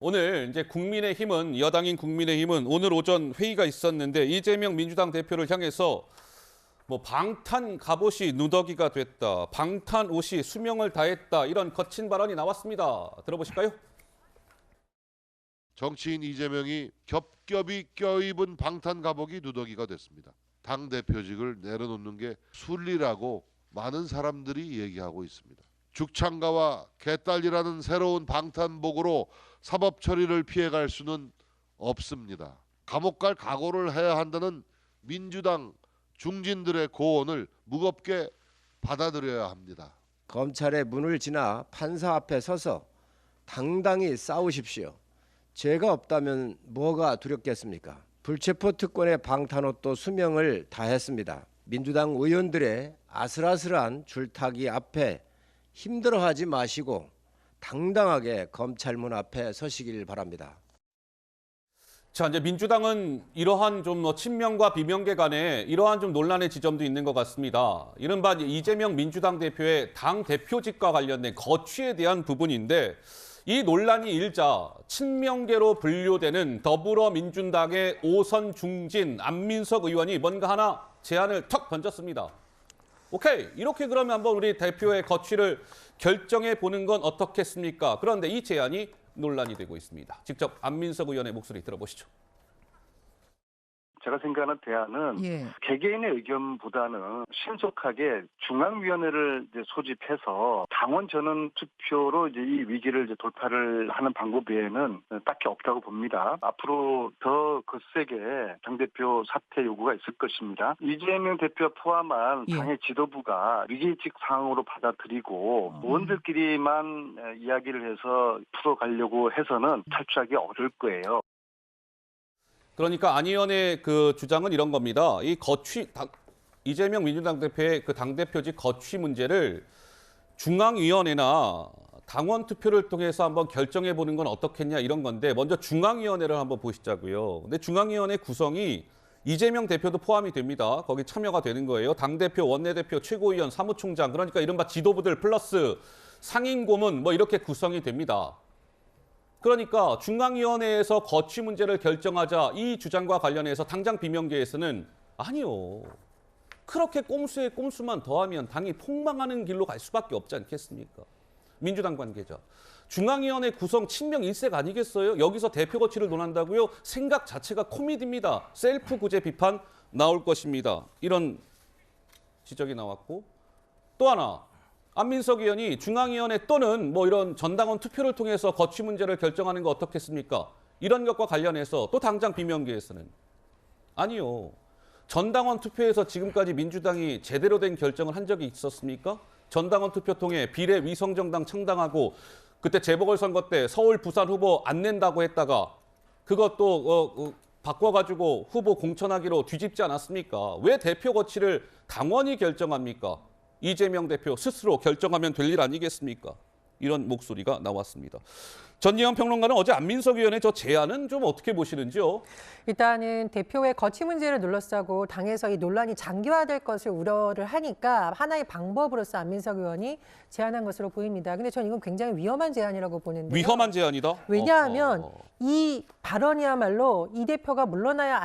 오늘 이제 국민의힘은 여당인 국민의힘은 오늘 오전 회의가 있었는데 이재명 민주당 대표를 향해서 뭐 방탄 갑옷이 누더기가 됐다, 방탄 옷이 수명을 다했다 이런 거친 발언이 나왔습니다. 들어보실까요? 정치인 이재명이 겹겹이 껴입은 방탄 갑옷이 누더기가 됐습니다. 당 대표직을 내려놓는 게 순리라고 많은 사람들이 얘기하고 있습니다. 죽창가와 개딸이라는 새로운 방탄복으로 사법 처리를 피해갈 수는 없습니다. 감옥 갈 각오를 해야 한다는 민주당 중진들의 고언을 무겁게 받아들여야 합니다. 검찰의 문을 지나 판사 앞에 서서 당당히 싸우십시오. 죄가 없다면 뭐가 두렵겠습니까? 불체포 특권의 방탄옷도 수명을 다했습니다. 민주당 의원들의 아슬아슬한 줄타기 앞에 힘들어하지 마시고 당당하게 검찰 문 앞에 서시길 바랍니다. 자, 이제 민주당은 이러한 좀 친명과 비명계 간에 이러한 좀 논란의 지점도 있는 것 같습니다. 이른바 이재명 민주당 대표의 당 대표직과 관련된 거취에 대한 부분인데 이 논란이 일자 친명계로 분류되는 더불어민주당의 오선 중진 안민석 의원이 뭔가 하나 제안을 턱 던졌습니다. 오케이, 이렇게 그러면 한번 우리 대표의 거취를 결정해 보는 건 어떻겠습니까? 그런데 이 제안이 논란이 되고 있습니다. 직접 안민석 의원의 목소리 들어보시죠. 제가 생각하는 대안은 개개인의 의견보다는 신속하게 중앙위원회를 이제 소집해서 당원 전원 투표로 이제 이 위기를 이제 돌파를 하는 방법 외에는 딱히 없다고 봅니다. 앞으로 더 거세게 당대표 사퇴 요구가 있을 것입니다. 이재명 대표 포함한 당의 지도부가 위기의식 상황으로 받아들이고 의원들끼리만 이야기를 해서 풀어가려고 해서는 탈출하기 어려울 거예요. 그러니까 안 의원의 그 주장은 이런 겁니다. 이 이재명 민주당 대표의 그 당대표직 거취 문제를 중앙위원회나 당원 투표를 통해서 한번 결정해 보는 건 어떻겠냐 이런 건데 먼저 중앙위원회를 한번 보시자고요. 근데 중앙위원회 구성이 이재명 대표도 포함이 됩니다. 거기 참여가 되는 거예요. 당대표, 원내대표, 최고위원, 사무총장 그러니까 이른바 지도부들 플러스 상임고문 뭐 이렇게 구성이 됩니다. 그러니까 중앙위원회에서 거취 문제를 결정하자 이 주장과 관련해서 당장 비명계에서는 아니요. 그렇게 꼼수에 꼼수만 더하면 당이 폭망하는 길로 갈 수밖에 없지 않겠습니까? 민주당 관계자. 중앙위원회 구성 친명 일색 아니겠어요? 여기서 대표 거취를 논한다고요? 생각 자체가 코미디입니다. 셀프 구제 비판 나올 것입니다. 이런 지적이 나왔고 또 하나. 안민석 의원이 중앙위원회 또는 뭐 이런 전당원 투표를 통해서 거취 문제를 결정하는 거 어떻겠습니까? 이런 것과 관련해서 또 당장 비명계에서는 아니요. 전당원 투표에서 지금까지 민주당이 제대로 된 결정을 한 적이 있었습니까? 전당원 투표 통해 비례 위성정당 창당하고 그때 재보궐선거 때 서울, 부산 후보 안 낸다고 했다가 그것도 바꿔가지고 후보 공천하기로 뒤집지 않았습니까? 왜 대표 거취를 당원이 결정합니까? 이재명 대표 스스로 결정하면 될 일 아니겠습니까? 이런 목소리가 나왔습니다. 전예현 평론가는 어제 안민석 의원의 저 제안은 좀 어떻게 보시는지요? 일단은 대표의 거취 문제를 둘러싸고 당에서 이 논란이 장기화될 것을 우려를 하니까 하나의 방법으로서 안민석 의원이 제안한 것으로 보입니다. 근데 저는 이건 굉장히 위험한 제안이라고 보는데요. 위험한 제안이다? 왜냐하면 이 발언이야말로 이 대표가 물러나야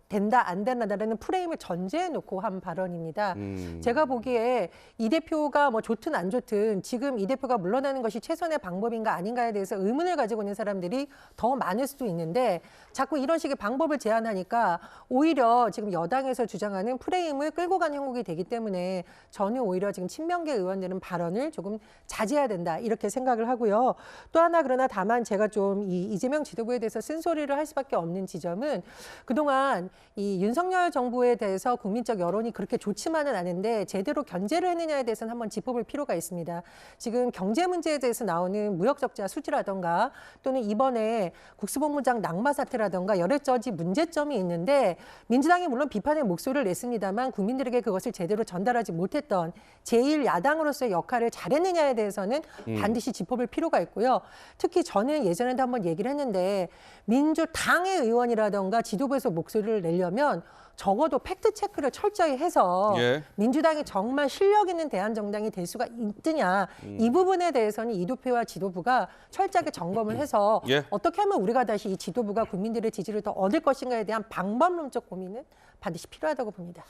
된다, 안 된다라는 프레임을 전제해 놓고 한 발언입니다. 제가 보기에 이 대표가 뭐 좋든 안 좋든 지금 이 대표가 물러나는 것이 최선의 방법인가 아닌가에 대해서 의문을 가지고 있는 사람들이 더 많을 수도 있는데 자꾸 이런 식의 방법을 제안하니까 오히려 지금 여당에서 주장하는 프레임을 끌고 가는 형국이 되기 때문에 저는 오히려 지금 친명계 의원들은 발언을 조금 자제해야 된다 이렇게 생각을 하고요. 또 하나 그러나 다만 제가 좀 이 이재명 지도부에 대해서 쓴소리를 할 수밖에 없는 지점은 그동안 이 윤석열 정부에 대해서 국민적 여론이 그렇게 좋지만은 않은데 제대로 견제를 했느냐에 대해서는 한번 짚어볼 필요가 있습니다. 지금 경제 문제에 대해서 나오는 무역적자 수지라던가 또는 이번에 국수본부장 낙마 사태라던가 여러 가지 문제점이 있는데 민주당이 물론 비판의 목소리를 냈습니다만 국민들에게 그것을 제대로 전달하지 못했던 제1야당으로서의 역할을 잘했느냐에 대해서는 반드시 짚어볼 필요가 있고요. 특히 저는 예전에도 한번 얘기를 했는데 하는데 민주당의 의원이라던가 지도부에서 목소리를 내려면 적어도 팩트 체크를 철저히 해서 예. 민주당이 정말 실력 있는 대한정당이 될 수가 있느냐 이 부분에 대해서는 이도표와 지도부가 철저하게 점검을 해서 예. 어떻게 하면 우리가 다시 이 지도부가 국민들의 지지를 더 얻을 것인가에 대한 방법론적 고민은 반드시 필요하다고 봅니다.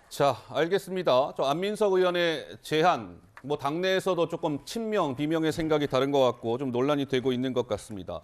자, 알겠습니다. 저 안민석 의원의 제안, 뭐 당내에서도 조금 친명, 비명의 생각이 다른 것 같고 좀 논란이 되고 있는 것 같습니다.